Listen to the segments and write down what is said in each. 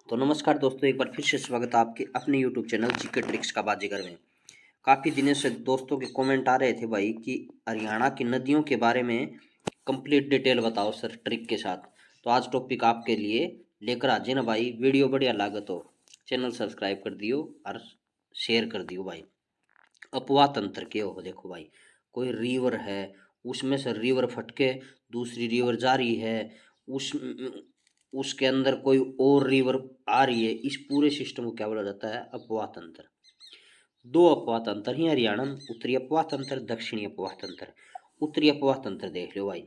तो नमस्कार दोस्तों, एक बार फिर से स्वागत है आपके अपने YouTube चैनल जीके ट्रिक्स का बाजीगर में। काफ़ी दिनों से दोस्तों के कमेंट आ रहे थे भाई कि हरियाणा की नदियों के बारे में कंप्लीट डिटेल बताओ सर ट्रिक के साथ। तो आज टॉपिक आपके लिए लेकर आ जाए ना भाई। वीडियो बढ़िया लागे तो चैनल सब्सक्राइब कर दियो और शेयर कर दियो भाई। अपवाह तंत्र के हो देखो भाई, कोई रिवर है, उसमें से रिवर फटके दूसरी रिवर जा रही है, उस उसके अंदर कोई और रिवर आ रही है, इस पूरे सिस्टम को क्या बोला जाता है? अपवाह तंत्र। दो अपवाह तंत्र ही हरियाणा में, उत्तरी अपवाह तंत्र, दक्षिणी अपवाह तंत्र। उत्तरी अपवाह तंत्र देख लो भाई।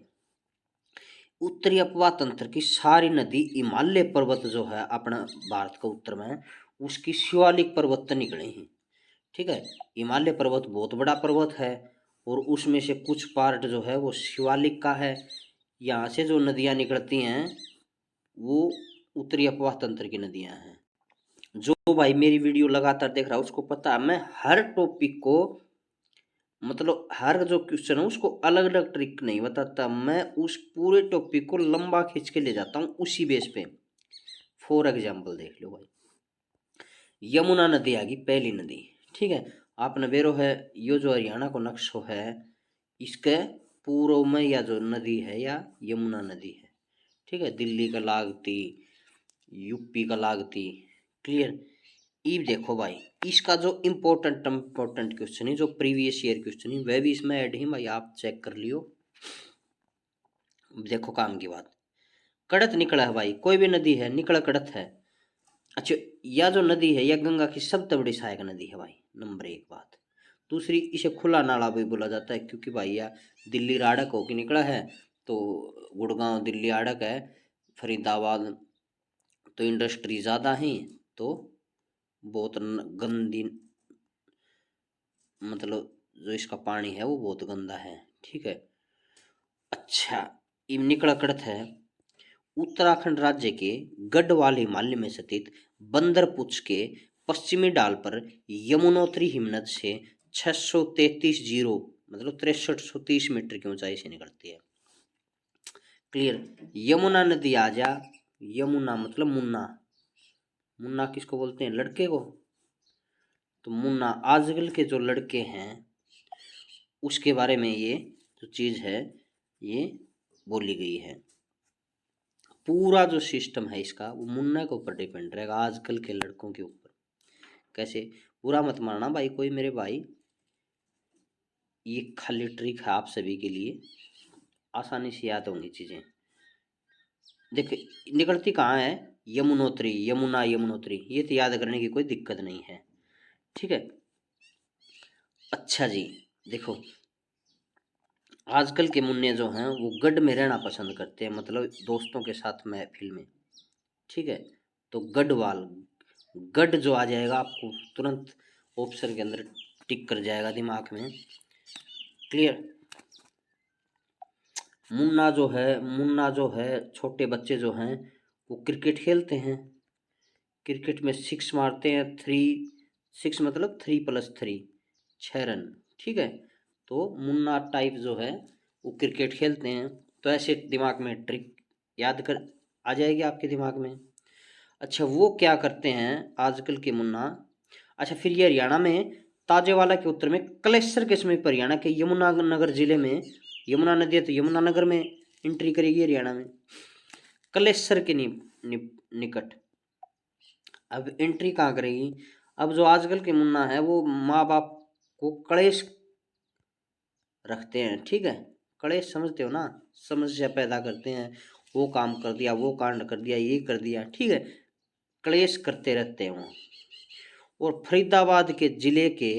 उत्तरी अपवाह तंत्र की सारी नदी हिमालय पर्वत जो है अपना भारत का उत्तर में, उसकी शिवालिक पर्वत निकले हैं। ठीक है, हिमालय पर्वत बहुत बड़ा पर्वत है और उसमें से कुछ पार्ट जो है वो शिवालिक का है। यहाँ से जो नदियाँ निकलती हैं वो उत्तरी अपवाह तंत्र की नदियाँ हैं। जो भाई मेरी वीडियो लगातार देख रहा है उसको पता है, मैं हर टॉपिक को मतलब हर जो क्वेश्चन है उसको अलग अलग ट्रिक नहीं बताता, मैं उस पूरे टॉपिक को लंबा खींच के ले जाता हूँ उसी बेस पे। फॉर एग्जाम्पल देख लो भाई, यमुना नदी आ गई पहली नदी। ठीक है, आपने बेरो है ये जो हरियाणा को नक्शो है, इसके पूर्व में या जो नदी है या यमुना नदी है। ठीक है, दिल्ली का लागती, यूपी का लागती। क्लियर। ई देखो भाई, इसका जो इम्पोर्टेंट क्वेश्चन है, जो प्रीवियस ईयर क्वेश्चन है, वह भी इसमें ऐड है भाई, आप चेक कर लियो। देखो काम की बात, कड़त निकला है भाई, कोई भी नदी है निकला कड़त है। अच्छा, यह जो नदी है यह गंगा की सबसे बड़ी सहायक नदी है भाई, नंबर एक बात। दूसरी, इसे खुला नाला भी बोला जाता है क्योंकि भाई यह दिल्ली राड़क होके निकला है। तो गुड़गांव दिल्ली आड़क है, फरीदाबाद तो इंडस्ट्री ज़्यादा है, तो बहुत गंदी मतलब जो इसका पानी है वो बहुत गंदा है। ठीक है। अच्छा, ये निकला कड़त है उत्तराखंड राज्य के गढ़वाल हिमालय में स्थित बंदरपुच के पश्चिमी डाल पर यमुनोत्री हिमनद से 633 जीरो मतलब 6330 मीटर की ऊंचाई से निकलती है। क्लियर। यमुना नदी आ जा, यमुना मतलब मुन्ना, मुन्ना किसको बोलते हैं? लड़के को। तो मुन्ना आजकल के जो लड़के हैं उसके बारे में ये जो चीज़ है ये बोली गई है। पूरा जो सिस्टम है इसका वो मुन्ना के ऊपर डिपेंड रहेगा, आजकल के लड़कों के ऊपर। कैसे? बुरा मत मानना भाई कोई मेरे भाई, ये खाली ट्रिक है आप सभी के लिए, आसानी से याद होंगी चीज़ें। देखिए निकलती कहाँ है? यमुनोत्री, यमुना यमुनोत्री, ये तो याद करने की कोई दिक्कत नहीं है। ठीक है। अच्छा जी, देखो आजकल के मुन्ने जो हैं वो गढ़ में रहना पसंद करते हैं, मतलब दोस्तों के साथ महफिल में। ठीक है, तो गढ़वाल, गढ़ जो आ जाएगा आपको तुरंत ऑप्शन के अंदर टिक कर जाएगा दिमाग में। क्लियर। मुन्ना जो है छोटे बच्चे जो हैं वो क्रिकेट खेलते हैं, क्रिकेट में सिक्स मारते हैं, थ्री सिक्स मतलब 3+3 6 रन। ठीक है, तो मुन्ना टाइप जो है वो क्रिकेट खेलते हैं। तो ऐसे दिमाग में ट्रिक याद कर आ जाएगी आपके दिमाग में। अच्छा, वो क्या करते हैं आजकल के मुन्ना? अच्छा, फिर ये हरियाणा में ताजेवाला के उत्तर में कलेसर के समीप हरियाणा के यमुनानगर जिले में, यमुना नदी है तो यमुनानगर में एंट्री करेगी हरियाणा में, कलेसर के निकट। अब एंट्री कहाँ करेगी? अब जो आजकल के मुन्ना है वो माँ बाप को कलेश रखते हैं। ठीक है, कलेश समझते हो ना, समस्या पैदा करते हैं, वो काम कर दिया, वो कांड कर दिया, ये कर दिया। ठीक है, क्लेश करते रहते हैं वो। और फरीदाबाद के जिले के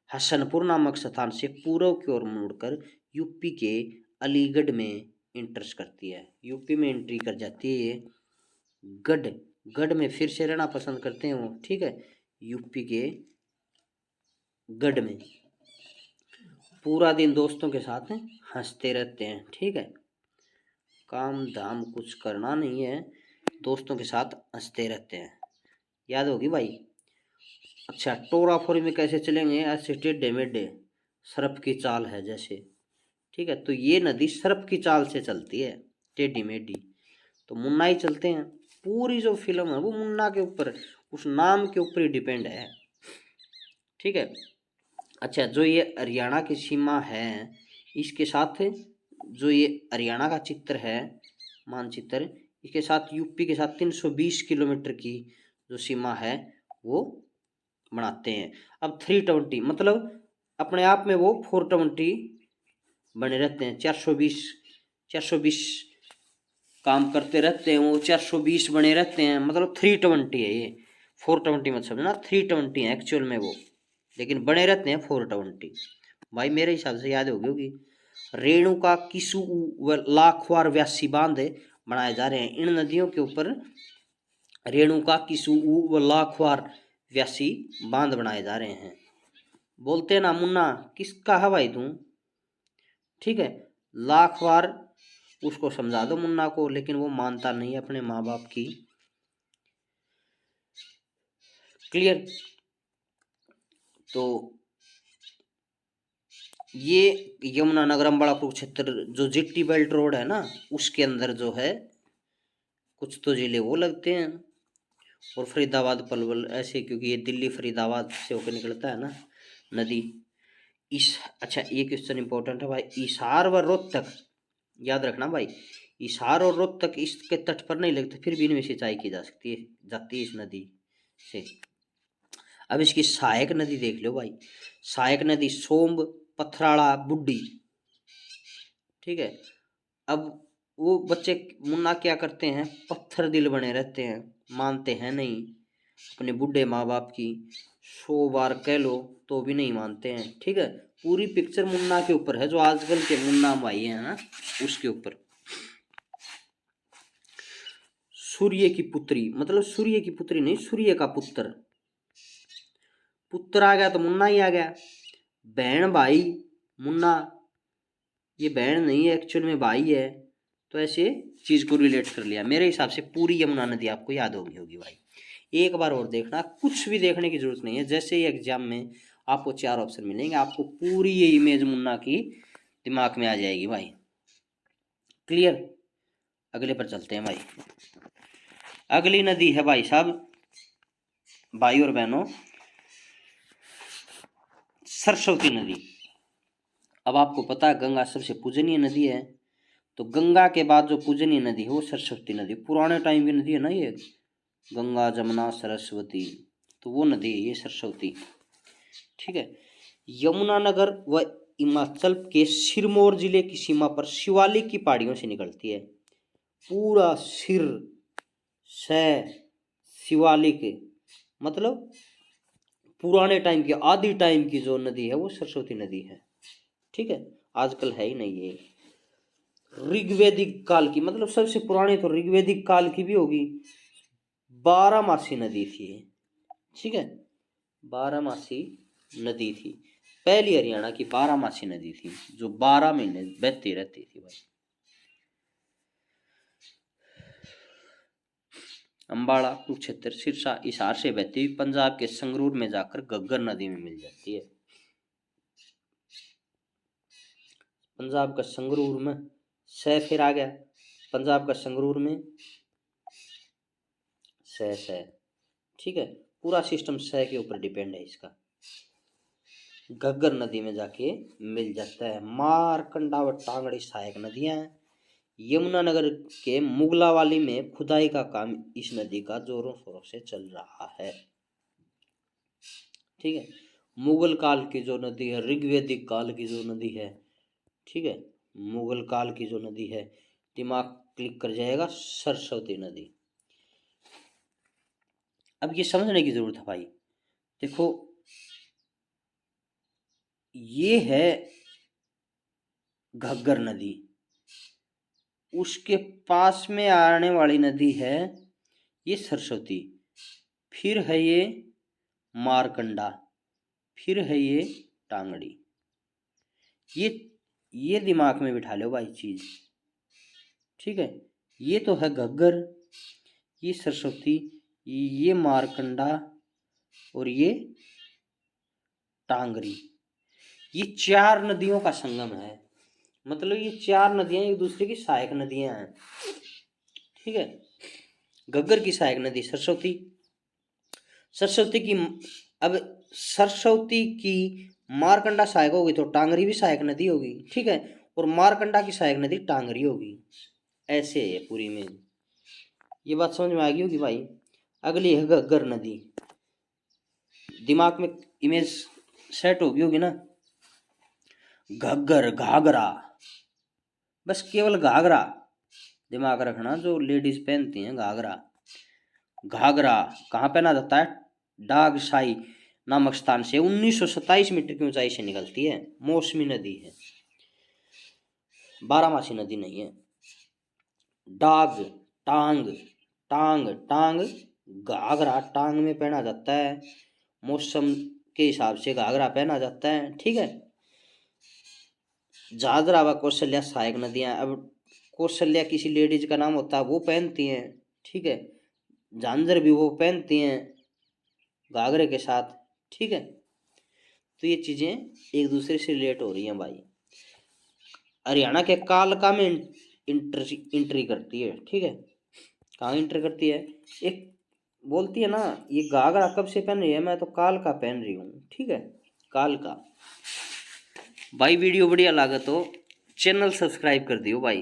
हसनपुर नामक स्थान से पूर्व की ओर मुड़कर यूपी के अलीगढ़ में इंटर्स करती है, यूपी में एंट्री कर जाती है ये। गढ़, गढ़ में फिर से रहना पसंद करते हैं वो। ठीक है, यूपी के गढ़ में पूरा दिन दोस्तों के साथ हंसते रहते हैं। ठीक है, काम धाम कुछ करना नहीं है, दोस्तों के साथ हंसते रहते हैं, याद होगी भाई। अच्छा, टोराफोरी में कैसे चलेंगे? ऐसे टेढ़े मेढ़े सर्प की चाल है जैसे। ठीक है, तो ये नदी सर्प की चाल से चलती है, टेढ़ी मेढ़ी। तो मुन्ना ही चलते हैं। पूरी जो फिल्म है वो मुन्ना के ऊपर, उस नाम के ऊपर ही डिपेंड है। ठीक है। अच्छा, जो ये हरियाणा की सीमा है, इसके साथ जो ये हरियाणा का चित्र है, मानचित्र, इसके साथ यूपी के साथ 320 किलोमीटर की जो सीमा है वो बनाते हैं। अब 320 मतलब अपने आप में वो 420 बने रहते हैं। 420 काम करते रहते हैं वो, 420 बने रहते हैं, मतलब 320 है ये। 420 मत समझना, 320 है एक्चुअल में वो, लेकिन बने रहते हैं 420। भाई मेरे हिसाब से याद होगी होगी। रेणुका, किसू व लाखवार व्यासी बांध बनाए जा रहे हैं। इन नदियों के ऊपर रेणुका, किसू व लाखवार व्यासी बांध बनाए जा रहे हैं। बोलते हैं ना मुन्ना किसका है भाई तू, ठीक है। लाखवार उसको समझा दो मुन्ना को, लेकिन वो मानता नहीं है अपने माँ बाप की। क्लियर। तो ये यमुनानगर अम्बाड़ा कुरुक्षेत्र जो जीटी बेल्ट रोड है ना, उसके अंदर जो है कुछ तो जिले वो लगते हैं, और फरीदाबाद पलवल ऐसे, क्योंकि ये दिल्ली फरीदाबाद से होकर निकलता है ना नदी। इस अच्छा, ये क्वेश्चन इंपॉर्टेंट है भाई। हिसार व रोहतक, याद रखना भाई, हिसार और रोहतक इसके तट पर नहीं लगते, फिर भी इनमें सिंचाई की जा सकती है, जाती है इस नदी से। अब इसकी सहायक नदी देख लो भाई। सहायक नदी सोम्ब, पथराड़ा, बुड्डी। ठीक है। अब वो बच्चे मुन्ना क्या करते हैं, पत्थर दिल बने रहते हैं, मानते हैं नहीं अपने बूढ़े माँ बाप की। 100 बार कह लो तो भी नहीं मानते हैं। ठीक है। पूरी पिक्चर मुन्ना के ऊपर है, जो आजकल के मुन्ना भाई है ना, उसके ऊपर। सूर्य की पुत्री, मतलब सूर्य की पुत्री नहीं, सूर्य का पुत्र। पुत्र आ गया तो मुन्ना ही आ गया। बहन भाई मुन्ना, ये बहन नहीं है एक्चुअल में भाई है, तो ऐसे चीज को रिलेट कर लिया। मेरे हिसाब से पूरी यमुना नदी आपको याद होगी होगी भाई। एक बार और देखना, कुछ भी देखने की जरूरत नहीं है। जैसे ही एग्जाम में आपको 4 ऑप्शन मिलेंगे, आपको पूरी ये इमेज मुन्ना की दिमाग में आ जाएगी भाई। क्लियर। अगले पर चलते हैं भाई। अगली नदी है भाई साहब, भाई और बहनों, सरस्वती नदी। अब आपको पता है गंगा सबसे पूजनीय नदी है, तो गंगा के बाद जो पूजनीय नदी है वो सरस्वती नदी। पुराने टाइम की नदी है ना ये, गंगा जमुना सरस्वती, तो वो नदी है ये सरस्वती। ठीक है। यमुनानगर व हिमाचल के सिरमौर जिले की सीमा पर शिवालिक की पहाड़ियों से निकलती है। पूरा सिर से शिवालिक, मतलब पुराने टाइम की, आदि टाइम की जो नदी है वो सरस्वती नदी है। ठीक है। आजकल है ही नहीं ये। ऋग्वेदिक काल की, मतलब सबसे पुरानी तो ऋग्वेदिक काल की भी होगी। 12 मासी नदी थी। ठीक है। 12 मासी नदी थी, पहली हरियाणा की 12 मासी नदी थी, जो 12 महीने बहती रहती थी भाई। अम्बाड़ा, कुरुक्षेत्र, सिरसा, हिसार से बहती हुई पंजाब के संगरूर में जाकर घग्गर नदी में मिल जाती है। पंजाब का संगरूर में सह फिर आ गया, पंजाब का संगरूर में सह। ठीक है। पूरा सिस्टम सह के ऊपर डिपेंड है इसका। घग्गर नदी में जाके मिल जाता है। मारकंडा व टांगड़ी सहायक नदियां हैं। यमुनानगर के मुगलावाली में खुदाई का काम इस नदी का जोरों शोरों से चल रहा है। ठीक है। मुगल काल की जो नदी है, ऋग्वेदिक काल की जो नदी है, ठीक है, मुगल काल की जो नदी है, दिमाग क्लिक कर जाएगा, सरस्वती नदी। अब ये समझने की जरूरत है भाई। देखो ये है घग्गर नदी, उसके पास में आने वाली नदी है ये सरस्वती, फिर है ये मारकंडा, फिर है ये टांगड़ी। ये दिमाग में बिठा लो भाई चीज। ठीक है। ये तो है घग्गर, ये सरस्वती, ये मारकंडा, और ये टांगरी। ये 4 नदियों का संगम है, मतलब ये 4 नदियां एक दूसरे की सहायक नदियां हैं। ठीक है। घग्गर की सहायक नदी सरस्वती। सरस्वती की अब सरस्वती की मारकंडा सहायक होगी तो टांगरी भी सहायक नदी होगी, ठीक है, और मारकंडा की सहायक नदी टांगरी होगी। ऐसे है पूरी में, ये बात समझ में आ गई होगी भाई। अगली है घग्गर नदी, दिमाग में इमेज सेट होगी होगी ना। घग्गर घाघरा, बस केवल घाघरा दिमाग रखना, जो लेडीज पहनती हैं घाघरा। घाघरा कहाँ पहना जाता है? डागसाई नामक स्थान से 1927 मीटर की ऊंचाई से निकलती है। मौसमी नदी है, बारहमासी नदी नहीं है। डाग टांग, टांग टांग, घाघरा टांग में पहना जाता है, मौसम के हिसाब से घाघरा पहना जाता है, ठीक है। झाझरा व कौशल्या सहायक नदियां, अब कौशल्या किसी लेडीज का नाम होता है, वो पहनती हैं, ठीक है। झांझर भी वो पहनती हैं घाघरे के साथ, ठीक है। तो ये चीजें एक दूसरे से रिलेट हो रही हैं भाई। हरियाणा के कालका में इंट्री करती है, ठीक है। कहाँ इंटर करती है? एक बोलती है ना, ये घाघरा कब से पहन रही है? मैं तो कालका पहन रही हूँ, ठीक है, कालका। भाई वीडियो बढ़िया लगा तो चैनल सब्सक्राइब कर दियो भाई।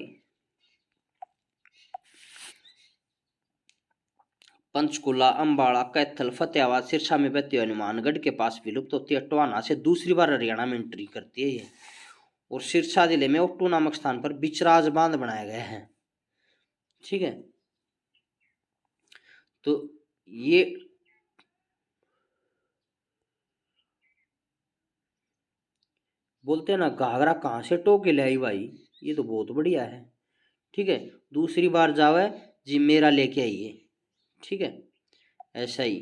पंचकुला, अंबाला, कैथल, फतेहाबाद, सिरसा में बहती है, हनुमानगढ़ के पास विलुप्त होती है, टोहाना से दूसरी बार हरियाणा में एंट्री करती है ये। और सिरसा जिले में ओट्टू नामक स्थान पर बिचराज बांध बनाया गया है, ठीक है। तो ये बोलते हैं ना, घाघरा कहाँ से टोके ले आई भाई, ये तो बहुत बढ़िया है, ठीक है। दूसरी बार जावे जी मेरा लेके आइए, ठीक है, ऐसा ही।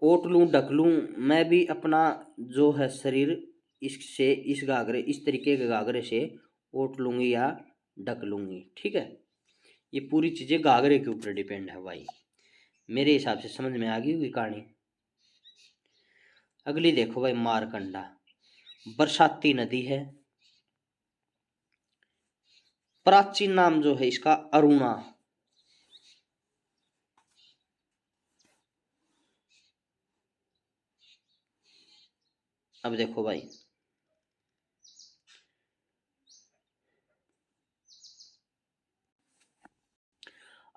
ओट लूं ढक लूं, मैं भी अपना जो है शरीर इससे, इस घाघरे, इस तरीके के घाघरे से ओट लूंगी या ढक लूंगी, ठीक है। ये पूरी चीजें घाघरे के ऊपर डिपेंड है भाई, मेरे हिसाब से समझ में आ गई होगी कहानी। अगली देखो भाई, मारकंडा, बरसाती नदी है, प्राचीन नाम जो है इसका अरुणा। अब देखो भाई,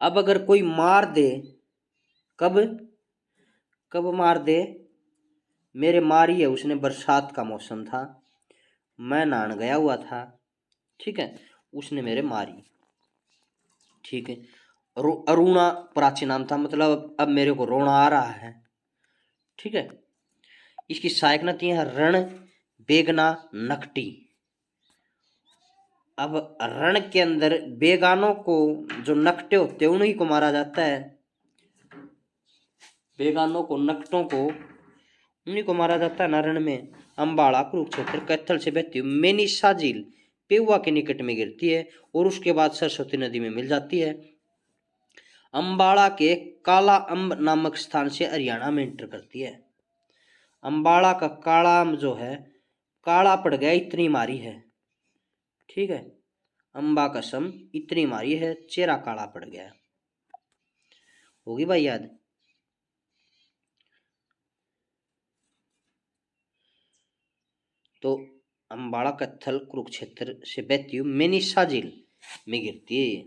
अब अगर कोई मार दे, कब कब मार दे? मेरे मारी है उसने, बरसात का मौसम था, मैं नहाने गया हुआ था, ठीक है, उसने मेरे मारी, ठीक है। अरुणा प्राचीन नाम था, मतलब अब मेरे को रोना आ रहा है, ठीक है। इसकी सहायक नदी है रण, बेगना, नकटी। अब रण के अंदर बेगानों को, जो नकटे होते हैं उन्हीं को मारा जाता है, बेगानों को, नकटों को उन्हीं को मारा जाता है ना रण में। अंबाला, कुरुक्षेत्र, कैथल से बहती हुई मेनिसा झील पेहुआ के निकट में गिरती है और उसके बाद सरस्वती नदी में मिल जाती है। अंबाला के काला अम्ब नामक स्थान से हरियाणा में एंटर करती है। अंबाला का काला अम्ब जो है, काला पड़ गया, इतनी मारी है, ठीक है। अंबा कसम इतनी मारी है, चेहरा काला पड़ गया, होगी भाई याद। तो अंबाला, कैथल, कुरुक्षेत्र से बहती हुई मेनिसा झील में गिरती है ये।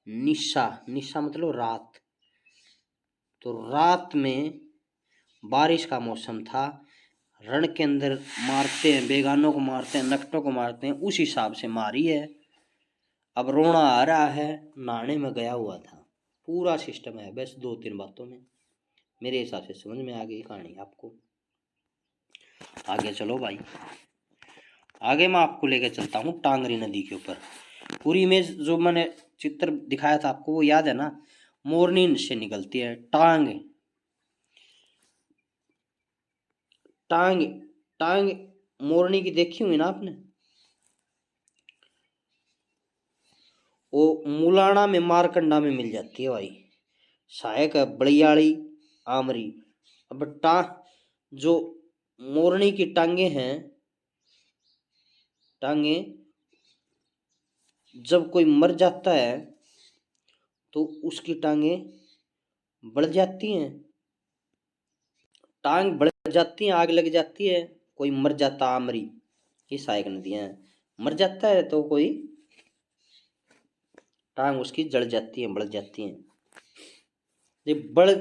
निशा, निशा मतलब रात, तो रात में बारिश का मौसम था, रण के अंदर मारते हैं, बेगानों को मारते हैं, नकटों को मारते हैं, उस हिसाब से मारी है। अब रोना आ रहा है, नहाने में गया हुआ था, पूरा सिस्टम है, बस दो तीन बातों में मेरे हिसाब से समझ में आ गई कहानी आपको। आगे चलो भाई, आगे मैं आपको लेके चलता हूँ टांगरी नदी के ऊपर। पूरी इमेज जो मैंने चित्र दिखाया था आपको, वो याद है ना? मोरनी से निकलती है टांग, टांग टांग मोरनी की देखी हुई ना आपने? वो मुलाना में, मारकंडा में मिल जाती है भाई। सहायक है बड़ियाली, आमरी। अब जो मोरनी की टांगे हैं, टांगे जब कोई मर जाता है तो उसकी टांगे बढ़ जाती हैं, टांग बढ़ जाती है, आग लग जाती है, कोई मर जाता, आमरी, ये सहायक नदियां हैं। मर जाता है तो कोई टांग उसकी जड़ जाती है, बढ़ जाती है। ये बड़ी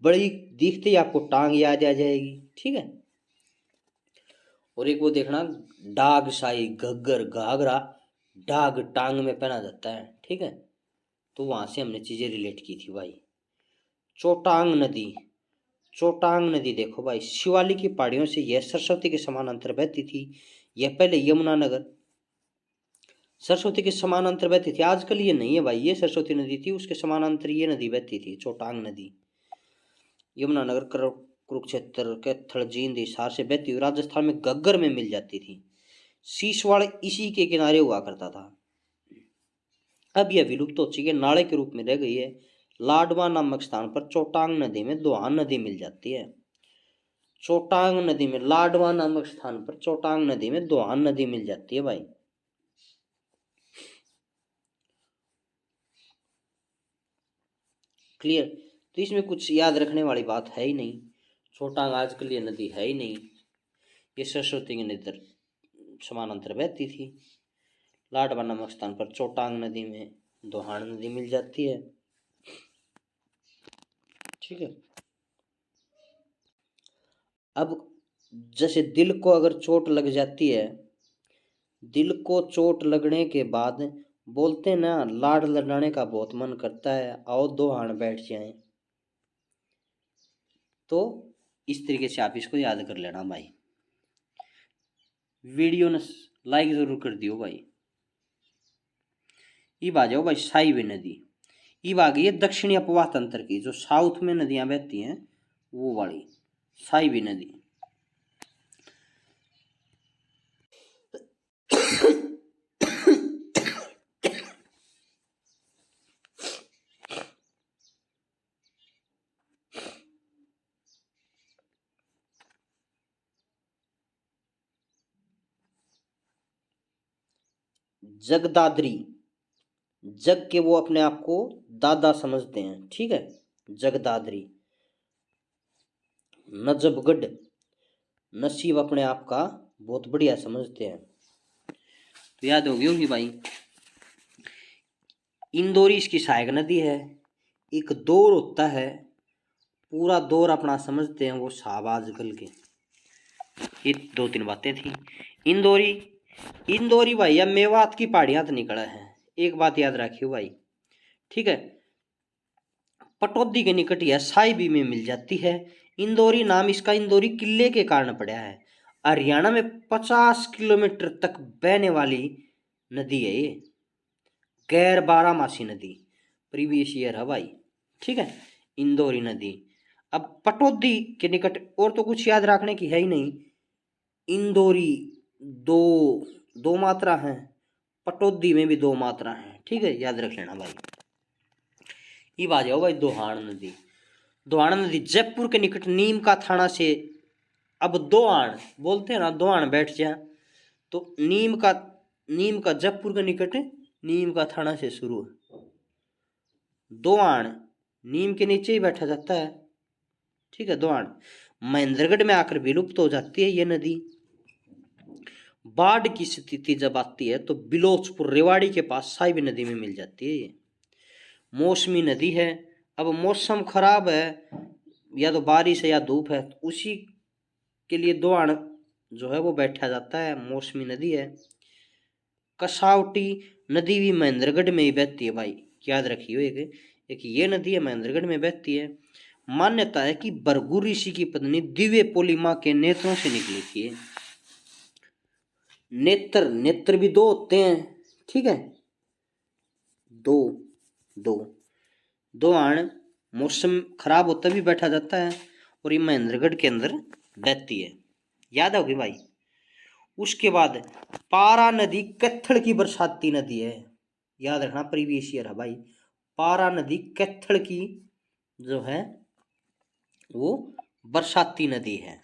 बड़ी दिखते ही आपको टांग याद आ जाएगी, ठीक है। और एक वो देखना डाग शाही, घग्गर, घाघरा, डाग टांग में पहना जाता है, ठीक है। तो वहां से हमने चीजें रिलेट की थी भाई। चोटांग नदी, चोटांग नदी देखो भाई, शिवालिक की पहाड़ियों से यह सरस्वती के समानांतर बहती थी। यह पहले यमुनानगर सरस्वती के समानांतर बहती थी, आजकल ये नहीं है भाई, ये सरस्वती नदी थी, उसके समानांतर ये नदी बहती थी, चोटांग नदी। यमुनानगर कुरुक्षेत्र के थड़जींद हिसार से बहती हुई राजस्थान में घग्गर में मिल जाती थी। शीशवाड़ इसी के किनारे हुआ करता था। अब यह विलुप्त हो चुकी है, नाले के रूप में रह गई है। लाडवा नामक स्थान पर चोटांग नदी में दोहान नदी मिल जाती है। चोटांग नदी में, लाडवा नामक स्थान पर चोटांग नदी में दोहान नदी मिल जाती है भाई। क्लियर। तो इसमें कुछ याद रखने वाली बात है ही नहीं। चोटांग आजकल ये नदी है ही नहीं, ये सरस्वती की नदी समानांतर बहती थी। लाडवा नामक स्थान पर चोटांग नदी में दोहान नदी मिल जाती है, ठीक है। अब जैसे दिल को अगर चोट लग जाती है, दिल को चोट लगने के बाद बोलते ना, लाड लड़ाने का बहुत मन करता है, आओ दो हाण बैठ जाएं। तो इस तरीके से आप इसको याद कर लेना भाई। वीडियो ने लाइक जरूर कर दियो भाई। इब आ जाओ भाई साइवे नदी। इब आ गई है दक्षिणी अपवाह तंत्र की, जो साउथ में नदियां बहती हैं वो वाली साइवी नदी। जगदाद्री, जग के वो अपने आप को दादा समझते हैं, ठीक है। जगदाद्री, नजबगढ़, नसीब अपने आप का बहुत बढ़िया समझते हैं। तो याद होगी होगी भाई। इंदौरी इसकी सहायक नदी है। एक दौर होता है, पूरा दौर अपना समझते हैं वो शाहबाज गल के। ये दो तीन बातें थी। इंदौरी, इंदौरी भाई या मेवात की पहाड़ियां तो निकला है, एक बात याद रखियो भाई, ठीक है। पटौदी के निकट यह साहिबी में मिल जाती है। इंदौरी नाम इसका इंदौरी किले के कारण पड़ा है। हरियाणा में 50 किलोमीटर तक बहने वाली नदी है ये, गैर बारामासी नदी, प्रीवियस ईयर है भाई, ठीक है। इंदौरी नदी। अब पटौदी के निकट और तो कुछ याद रखने की है ही नहीं। इंदौरी दो दो मात्रा है, पटौदी में भी दो मात्रा है, ठीक है, याद रख लेना भाई। ये आ जाओ भाई दोहान नदी। दोहान नदी जयपुर के निकट नीम का थाना से, अब दोहान बोलते हैं ना, दोहान बैठ जा, तो नीम का जयपुर के निकट नीम का थाना से शुरू है। दोहान नीम के नीचे ही बैठा जाता है, ठीक है। दोहान महेंद्रगढ़ में आकर विलुप्त हो जाती है ये नदी। बाढ़ की स्थिति जब आती है तो बिलोचपुर रेवाड़ी के पास साइब नदी में मिल जाती है ये। मौसमी नदी है। अब मौसम खराब है, या तो बारिश है या धूप है, तो उसी के लिए दोहान जो है वो बैठा जाता है, मौसमी नदी है। कसावटी नदी भी महेंद्रगढ़ में ही बहती है भाई, याद रखियो। एक ये नदी है महेंद्रगढ़ में बहती है। मान्यता है कि भृगु ऋषि की पत्नी दिव्य पोली मां के नेत्रों से निकली थी। नेत्र, नेत्र भी दो होते हैं, ठीक है, दो दो दोहान मौसम खराब होता भी बैठा जाता है, और ये महेंद्रगढ़ के अंदर बहती है, याद होगी भाई। उसके बाद पारा नदी कत्थड़ की बरसाती नदी है, याद रखना, प्रीवियस ईयर है भाई। पारा नदी कैथल की जो है वो बरसाती नदी है।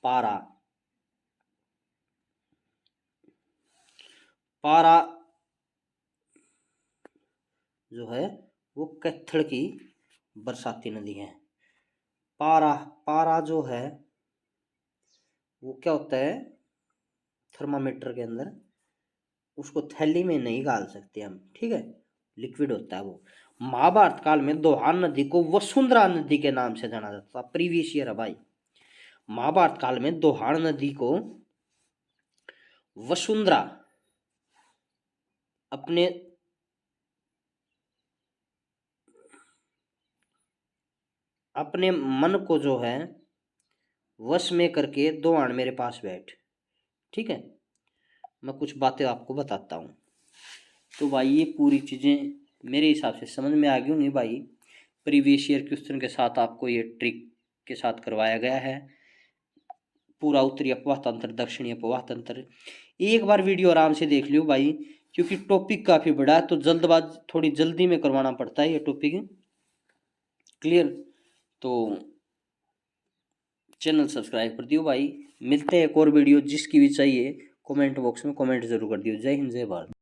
पारा पारा जो है वो कैथल की बरसाती नदी है। पारा पारा जो है वो क्या होता है, थर्मामीटर के अंदर उसको थैली में नहीं डाल सकते हम, ठीक है, लिक्विड होता है वो। महाभारत काल में दोहान नदी को वसुंधरा नदी के नाम से जाना जाता था। प्रीवियस ईयर है भाई। महाभारत काल में दोहान नदी को वसुंधरा अपने अपने मन को जो है वश में करके दोहान मेरे पास बैठ, ठीक है। मैं कुछ बातें आपको बताता हूँ। तो भाई ये पूरी चीज़ें मेरे हिसाब से समझ में आ गई होंगी भाई। प्रीवियस ईयर क्वेश्चन के साथ आपको ये ट्रिक के साथ करवाया गया है। पूरा उत्तरी अपवाह तंत्र, दक्षिणी अपवाह तंत्र, एक बार वीडियो आराम से देख लियो भाई, क्योंकि टॉपिक काफ़ी बड़ा है तो जल्दबाज थोड़ी जल्दी में करवाना पड़ता है ये टॉपिक। क्लियर? तो चैनल सब्सक्राइब कर दियो भाई। मिलते हैं एक और वीडियो, जिसकी भी चाहिए कमेंट बॉक्स में कमेंट जरूर कर दियो। जय हिंद, जय भारत।